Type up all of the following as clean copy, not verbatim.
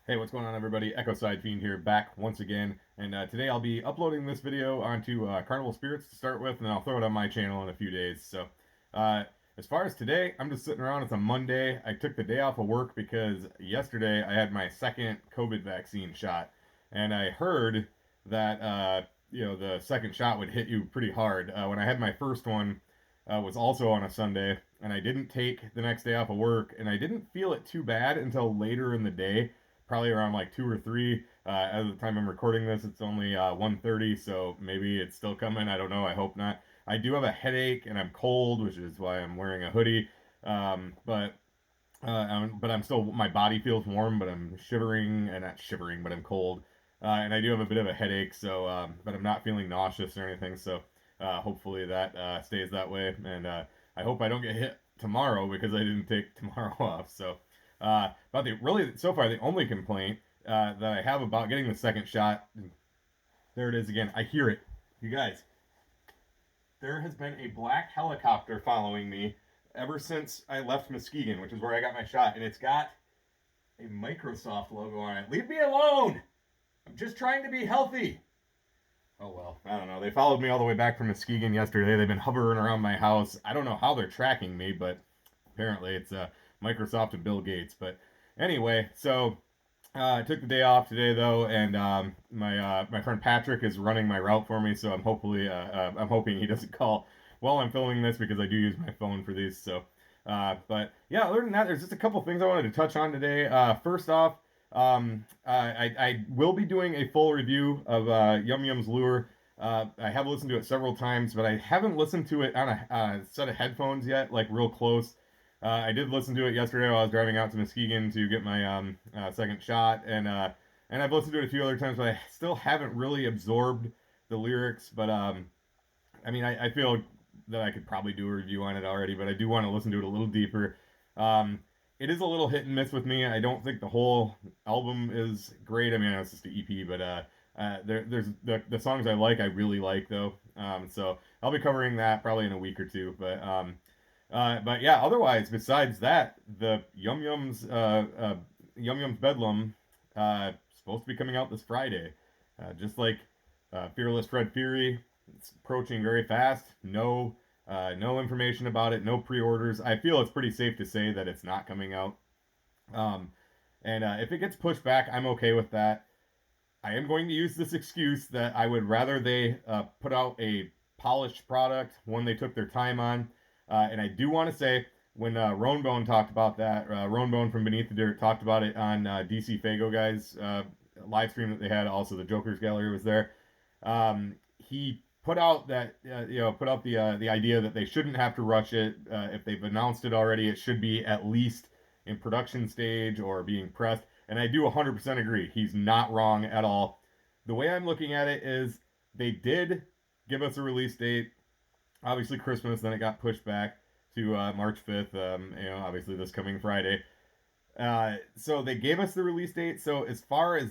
Hey, what's going on, everybody? Echo Side Fiend here, back once again, and today I'll be uploading this video onto Carnival Spirits to start with, and then I'll throw it on my channel in a few days. So, uh, as far as today, I'm just sitting around. It's a Monday. I took the day off of work because yesterday I had my second COVID vaccine shot, and I heard that the second shot would hit you pretty hard. When I had my first one, was also on a Sunday, and I didn't take the next day off of work, and I didn't feel it too bad until later in the day, probably around like 2 or 3. At the time I'm recording this, it's only 1:30, so maybe it's still coming. I don't know. I hope not. I do have a headache and I'm cold, which is why I'm wearing a hoodie. But I'm still, my body feels warm, but I'm shivering, and not shivering, but I'm cold. And I do have a bit of a headache, so but I'm not feeling nauseous or anything. So hopefully that stays that way, and I hope I don't get hit tomorrow because I didn't take tomorrow off. So, but so far the only complaint that I have about getting the second shot, there it is again. I hear it, you guys. There has been a black helicopter following me ever since I left Muskegon, which is where I got my shot, and it's got a Microsoft logo on it. Leave me alone! I'm just trying to be healthy. Oh well, I don't know. They followed me all the way back from Muskegon yesterday. They've been hovering around my house. I don't know how they're tracking me, but apparently it's Microsoft and Bill Gates. But anyway, so I took the day off today though, and my friend Patrick is running my route for me. So I'm hoping he doesn't call while I'm filming this because I do use my phone for these. So, but yeah, other than that, there's just a couple things I wanted to touch on today. First off, I will be doing a full review of Yum Yum's Lure. I have listened to it several times, but I haven't listened to it on a set of headphones yet, like real close. I did listen to it yesterday while I was driving out to Muskegon to get my second shot, and I've listened to it a few other times, but I still haven't really absorbed the lyrics. But I mean, I feel that I could probably do a review on it already, but I do want to listen to it a little deeper. Um, it is a little hit and miss with me. I don't think the whole album is great. I mean, it's just an EP, but there's the songs I really like though. So I'll be covering that probably in a week or two. But yeah, otherwise, besides that, the Yum Yum's Bedlam, supposed to be coming out this Friday. Just like Fearless Fred Fury, it's approaching very fast. No information about it. No pre-orders. I feel it's pretty safe to say that it's not coming out. Um, and if it gets pushed back, I'm okay with that. I am going to use this excuse that I would rather they put out a polished product, one they took their time on. And I do want to say, when Roanbone talked about that, Roanbone from Beneath the Dirt talked about it on DC Fago guys live stream that they had. Also, the Joker's Gallery was there. He put out that put out the idea that they shouldn't have to rush it. If they've announced it already, it should be at least in production stage or being pressed. And I do 100% agree. He's not wrong at all. The way I'm looking at it is they did give us a release date, obviously Christmas, then it got pushed back to March 5th, obviously this coming Friday. So they gave us the release date. So as far as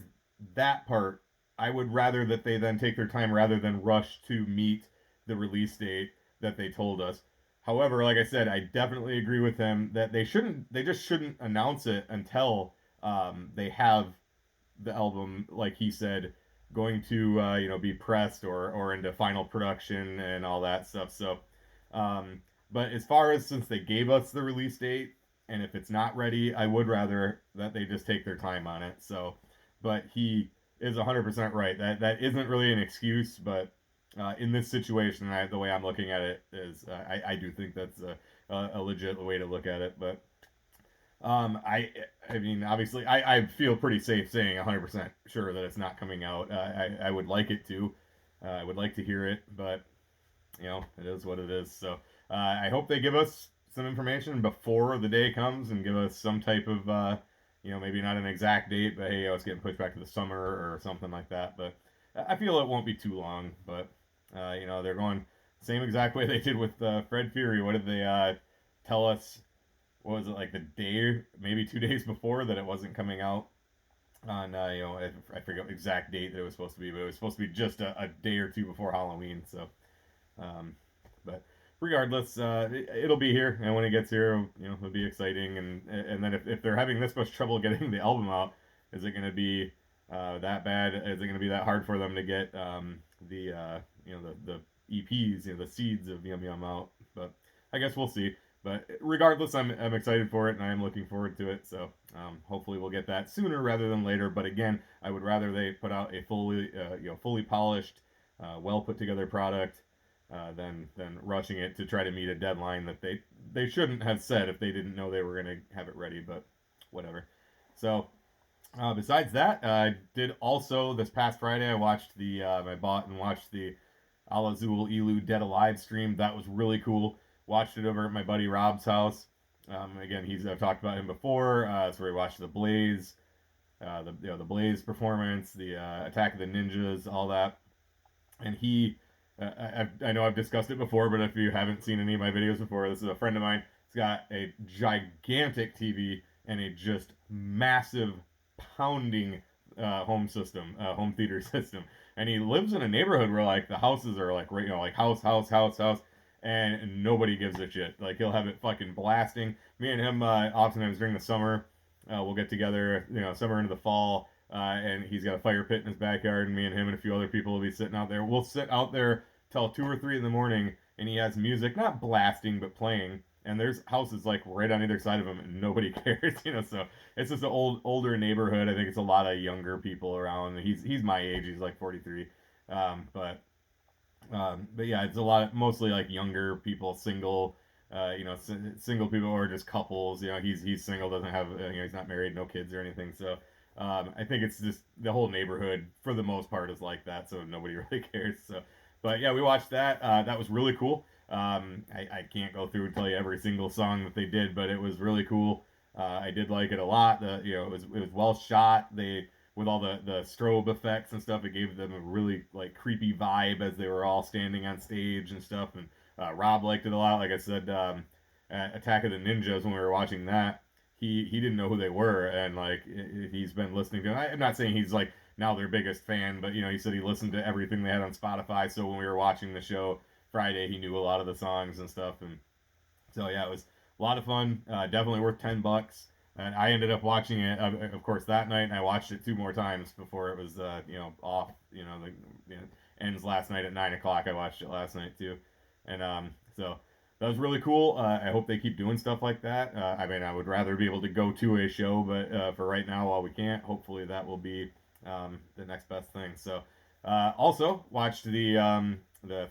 that part, I would rather that they then take their time rather than rush to meet the release date that they told us. However, like I said, I definitely agree with them that they just shouldn't announce it until they have the album, like he said, going to be pressed or into final production and all that stuff. So, um, but as far as, since they gave us the release date, and if it's not ready, I would rather that they just take their time on it. So, but he is 100% right. That isn't really an excuse, but in this situation, the way I'm looking at it is, I do think that's a legit way to look at it. But I mean, obviously, I feel pretty safe saying 100% sure that it's not coming out. I would like it to. I would like to hear it, but it is what it is. So I hope they give us some information before the day comes and give us some type of, maybe not an exact date, but hey, it's getting pushed back to the summer or something like that. But I feel it won't be too long. But they're going same exact way they did with Fred Fury. What did they tell us? What was it, like the day, maybe 2 days before, that it wasn't coming out on I forget the exact date that it was supposed to be, but it was supposed to be just a day or two before Halloween. So um, but regardless, it'll be here, and when it gets here, it'll be exciting. And then if they're having this much trouble getting the album out, Is it going to be that bad? Is it going to be that hard for them to get the the EPs, the seeds of Yum Yum out? But I guess we'll see. But regardless, I'm excited for it and I'm looking forward to it. So hopefully we'll get that sooner rather than later. But again, I would rather they put out a fully polished, well put together product than rushing it to try to meet a deadline that they shouldn't have set if they didn't know they were going to have it ready. But whatever. So besides that, I did also this past Friday. I watched I bought and watched the Alazul Elu Dead Alive stream. That was really cool. Watched it over at my buddy Rob's house. Again, I've talked about him before. That's where he watched the Blaze, the Blaze performance, the Attack of the Ninjas, all that. And I know I've discussed it before, but if you haven't seen any of my videos before, this is a friend of mine. He's got a gigantic TV and a just massive pounding home theater system. And he lives in a neighborhood where like the houses are like right, like house, and nobody gives a shit. Like he'll have it fucking blasting. Me and him, oftentimes during the summer, we'll get together, summer into the fall, and he's got a fire pit in his backyard, and me and him and a few other people will be sitting out there. We'll sit out there till 2 or 3 in the morning, and he has music not blasting but playing. And there's houses like right on either side of him, and nobody cares, So it's just an older neighborhood. I think it's a lot of younger people around. He's my age. He's like 43, but yeah, it's a lot of mostly like younger people, single, single people or just couples. He's single, doesn't have, he's not married, no kids or anything. So I think it's just the whole neighborhood for the most part is like that, so nobody really cares. So, but yeah, we watched that. That was really cool. I can't go through and tell you every single song that they did, but it was really cool. I did like it a lot. It was well shot. They with all the strobe effects and stuff, it gave them a really like creepy vibe as they were all standing on stage and stuff. And Rob liked it a lot. Like I said, at Attack of the Ninjas when we were watching that, he didn't know who they were, and like he's been listening to. I'm not saying he's like now their biggest fan, but he said he listened to everything they had on Spotify. So when we were watching the show Friday, he knew a lot of the songs and stuff, and so yeah, it was a lot of fun. Definitely worth $10. And I ended up watching it, of course, that night, and I watched it 2 more times before it was, off. Ends last night at 9 o'clock. I watched it last night too, and so that was really cool. I hope they keep doing stuff like that. I mean, I would rather be able to go to a show, but for right now, while we can't, hopefully that will be the next best thing. So, also watched the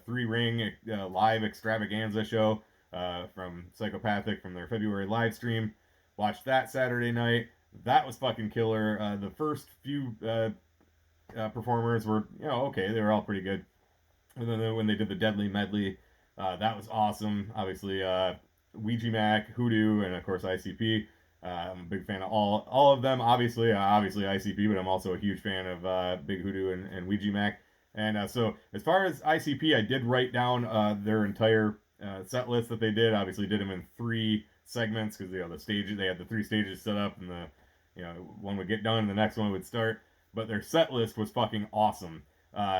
3 Ring live extravaganza show from Psychopathic from their February live stream. Watched that Saturday night. That was fucking killer. The first few performers were, okay. They were all pretty good. And then when they did the Deadly Medley, that was awesome. Obviously, Ouija Mac, Hoodoo, and of course ICP. I'm a big fan of all of them. Obviously ICP, but I'm also a huge fan of Big Hoodoo and Ouija Mac. And so as far as ICP, I did write down their entire set list that they did. Obviously, did them in 3 segments because the stage they had the 3 stages set up, and one would get done, and the next one would start. But their set list was fucking awesome.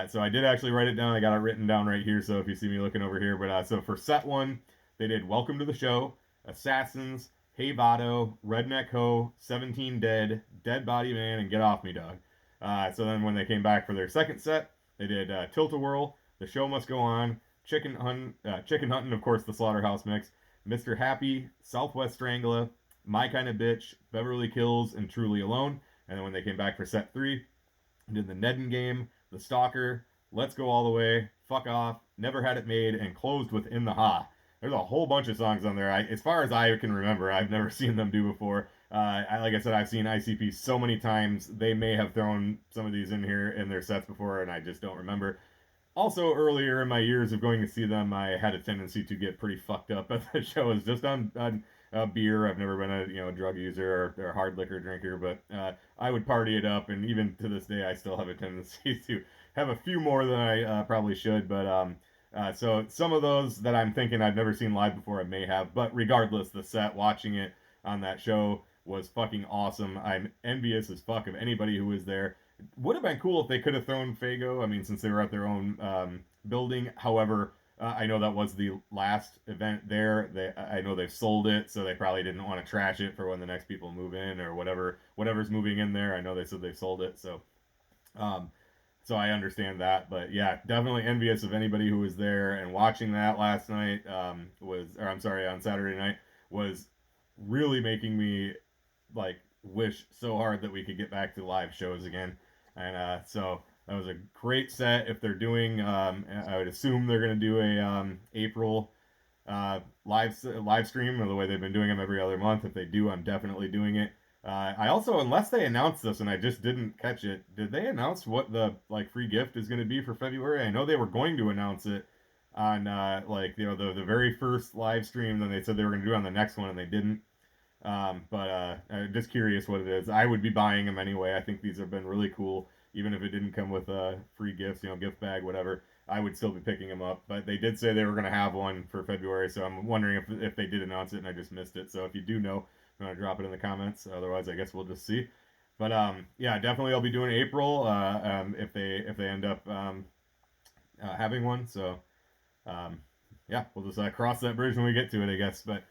So I did actually write it down. I got it written down right here. So if you see me looking over here, but so for set 1, they did "Welcome to the Show," "Assassins," "Hey Vado," "Redneck Ho," "17 Dead," "Dead Body Man," and "Get Off Me Dog." So then when they came back for their second set, they did "Tilt-A-Whirl," "The Show Must Go On," Chicken Hunting, of course, the Slaughterhouse Mix, Mr. Happy, Southwest Strangler, My Kind of Bitch, Beverly Kills, and Truly Alone. And then when they came back for set 3, did the Nedden Game, The Stalker, Let's Go All the Way, Fuck Off, Never Had It Made, and closed with In the Ha. There's a whole bunch of songs on there. As far as I can remember, I've never seen them do before. Like I said, I've seen ICP so many times. They may have thrown some of these in here in their sets before, and I just don't remember. Also, earlier in my years of going to see them, I had a tendency to get pretty fucked up at the shows, just on beer. I've never been a drug user or hard liquor drinker, but I would party it up, and even to this day, I still have a tendency to have a few more than I probably should. But so some of those that I'm thinking I've never seen live before, I may have. But regardless, the set, watching it on that show was fucking awesome. I'm envious as fuck of anybody who was there. Would have been cool if they could have thrown Fago. I mean, since they were at their own building. However, I know that was the last event there. I know they've sold it, so they probably didn't want to trash it for when the next people move in or whatever's moving in there. I know they said they've sold it, um, so I understand that. But yeah, definitely envious of anybody who was there and watching that last night. Or I'm sorry, on Saturday night was really making me like wish so hard that we could get back to live shows again. And so that was a great set. If they're doing, I would assume they're going to do a April live stream, or the way they've been doing them every other month. If they do, I'm definitely doing it. I also, unless they announced this and I just didn't catch it, did they announce what the like free gift is going to be for February? I know they were going to announce it on like the very first live stream. Then they said they were going to do it on the next one, and they didn't. But I'm just curious what it is. I would be buying them anyway. I think these have been really cool, even if it didn't come with free gifts, gift bag, whatever. I would still be picking them up. But they did say they were going to have one for February, so I'm wondering if they did announce it and I just missed it. So if you do know, you want to drop it in the comments. Otherwise, I guess we'll just see. But yeah, definitely I'll be doing April if they end up having one. So um, yeah, we'll just cross that bridge when we get to it, I guess. But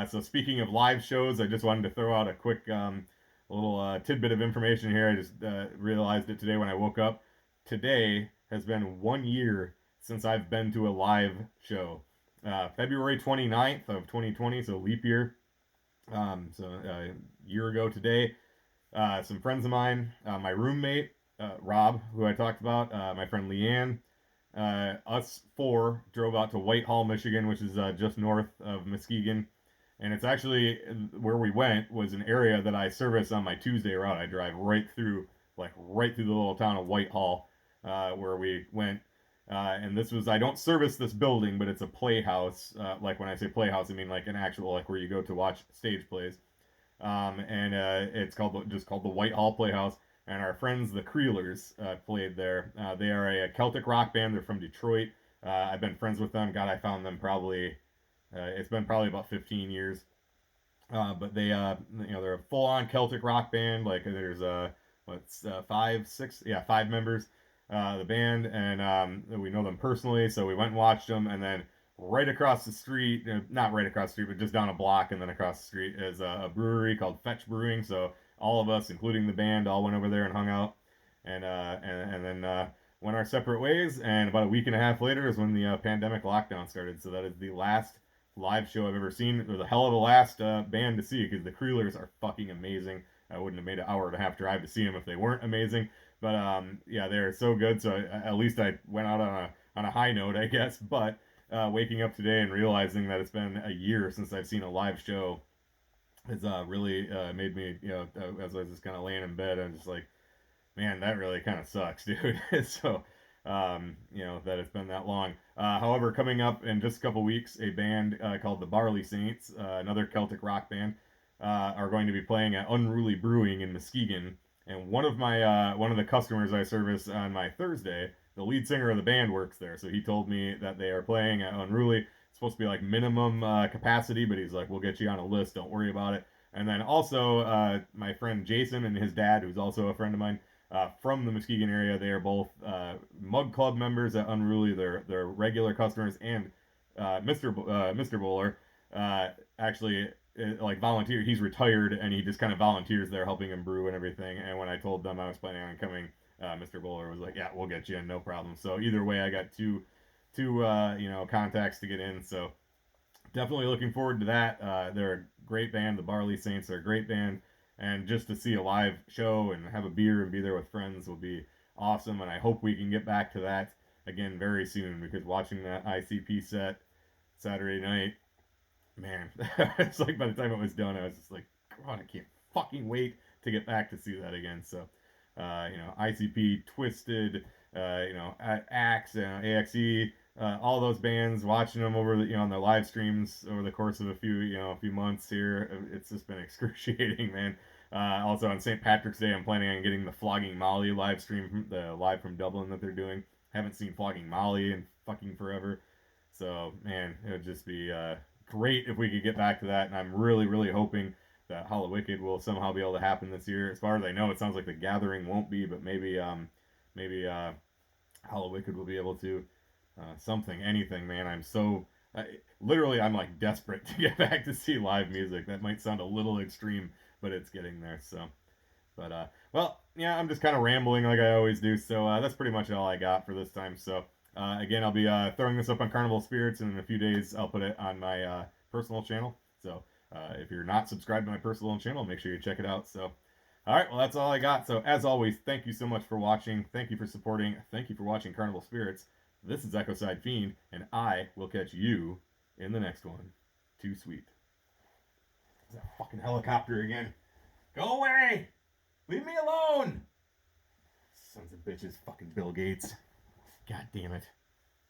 so speaking of live shows, I just wanted to throw out a quick little tidbit of information here. I just realized it today when I woke up. Today has been 1 year since I've been to a live show. February 29th of 2020, so leap year. So a year ago today, some friends of mine, my roommate, Rob, who I talked about, my friend Leanne, us four drove out to Whitehall, Michigan, which is just north of Muskegon. And it's actually where we went was an area that I service on my Tuesday route. I drive right through the little town of Whitehall, where we went. And this was, I don't service this building, but it's a playhouse. Like when I say playhouse, I mean like an actual, like where you go to watch stage plays. And it's called the Whitehall Playhouse. And our friends, the Creelers, played there. They are a Celtic rock band. They're from Detroit. I've been friends with them. God, I found them probably. It's been probably about 15 years. But they're a full-on Celtic rock band. Like there's what's five, six, yeah, five members. The band, and we know them personally, so we went and watched them, and then right across the street, not right across the street, but just down a block, and then across the street is a brewery called Fetch Brewing. So all of us, including the band, all went over there and hung out, and then went our separate ways. And about a week and a half later is when the pandemic lockdown started. So that is the last live show I've ever seen. It was a hell of a last band to see because the Creelers are fucking amazing. I wouldn't have made an hour and a half drive to see them if they weren't amazing. But yeah, they're so good. So at least I went out on a high note, I guess. But waking up today and realizing that it's been a year since I've seen a live show has really made me, as I was just kind of laying in bed, I'm just like, man, that really kind of sucks, dude. So, that it's been that long. However, coming up in just a couple weeks, a band called the Barley Saints, another Celtic rock band, are going to be playing at Unruly Brewing in Muskegon. And one of the customers I service on my Thursday, the lead singer of the band works there. So he told me that they are playing at Unruly. It's supposed to be like minimum capacity, but he's like, we'll get you on a list. Don't worry about it. And then also my friend Jason and his dad, who's also a friend of mine, from the Muskegon area. They are both Mug Club members at Unruly. They're regular customers, and Mr. Bowler actually like volunteer. He's retired, and he just kind of volunteers there, helping him brew and everything. And when I told them I was planning on coming, Mr. Bowler was like, "Yeah, we'll get you in, no problem." So either way, I got two contacts to get in. So definitely looking forward to that. They're a great band. The Barley Saints are a great band, and just to see a live show and have a beer and be there with friends will be awesome. And I hope we can get back to that again very soon, because watching that ICP set Saturday night, man, it's like by the time it was done, I was just like, God, I can't fucking wait to get back to see that again. So, ICP, Twisted, Axe, AXE, all those bands, watching them over on their live streams over the course of a few months here. It's just been excruciating, man. Also on St. Patrick's Day, I'm planning on getting the Flogging Molly live stream, the live from Dublin that they're doing. Haven't seen Flogging Molly in fucking forever. So, man, it would just be great if we could get back to that. And I'm really, really hoping that Hallowicked will somehow be able to happen this year. As far as I know, it sounds like the Gathering won't be, but maybe Hallowicked will be able to. something, anything, man. I'm so literally, I'm like desperate to get back to see live music. That might sound a little extreme, but it's getting there. So, but well, yeah, I'm just kind of rambling like I always do. So that's pretty much all I got for this time. So again, I'll be throwing this up on Carnival Spirits, and in a few days I'll put it on my personal channel. So if you're not subscribed to my personal channel, make sure you check it out. So. All right, well, that's all I got. So, as always, thank you so much for watching. Thank you for supporting. Thank you for watching Carnival Spirits. This is Echoside Fiend, and I will catch you in the next one. Too sweet. It's that fucking helicopter again. Go away! Leave me alone! Sons of bitches, fucking Bill Gates. God damn it.